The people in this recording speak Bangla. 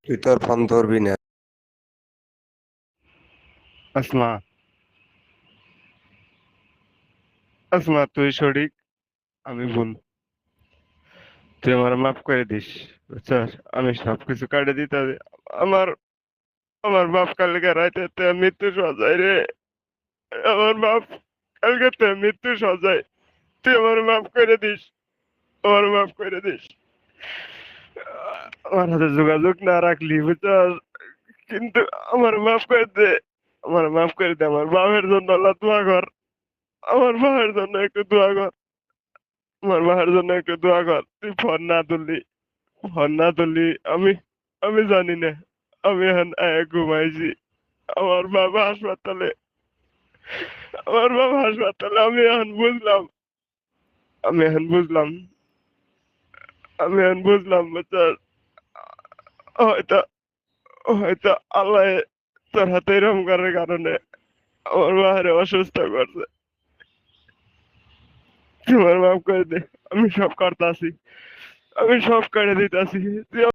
তুই তোর ফোন ধরবি না। আসমা, আসমা, তুই সঠিক, আমি ভুল। তুই আমার মাফ করে দিস, বুঝছস? আমি সবকিছু কাটে দিতে হবে। আমার আমার বাপ কালকে রাইতে মৃত্যু সজায় রে। আমার বাপ কালকে মৃত্যু সজায়। তুই আমার মাফ করে দিস, আমার মাফ করে দিস। আমার হাতে যোগাযোগ না রাখলি, বুঝছস? কিন্তু আমার মাফ করে দে, আমার মাফ করে দে। আমার বাপের জন্য আল্লাহ দোয়া কর, আমার বাপের জন্য একটু দোয়া কর, আমার বাপের জন্য একটু দোয়া কর। তুই ফোন না তুললি, ফোন না তুললি। আমি আমি জানি না। আমি এখন ঘুমাইছি। আমার বাবা হাসপাতালে, আমার বাবা হাসপাতালে। আমি এখন বুঝলাম, আমি এখন বুঝলাম, বুঝছস? হয়তো হয়তো আল্লাহ তোর হাতে এরকম করার কারণে আমার বাবারে অসুস্থ করছে। তোমার মাফ করে দে, আমি সব করতাছি, আমি সব করে দিতাছি। তুই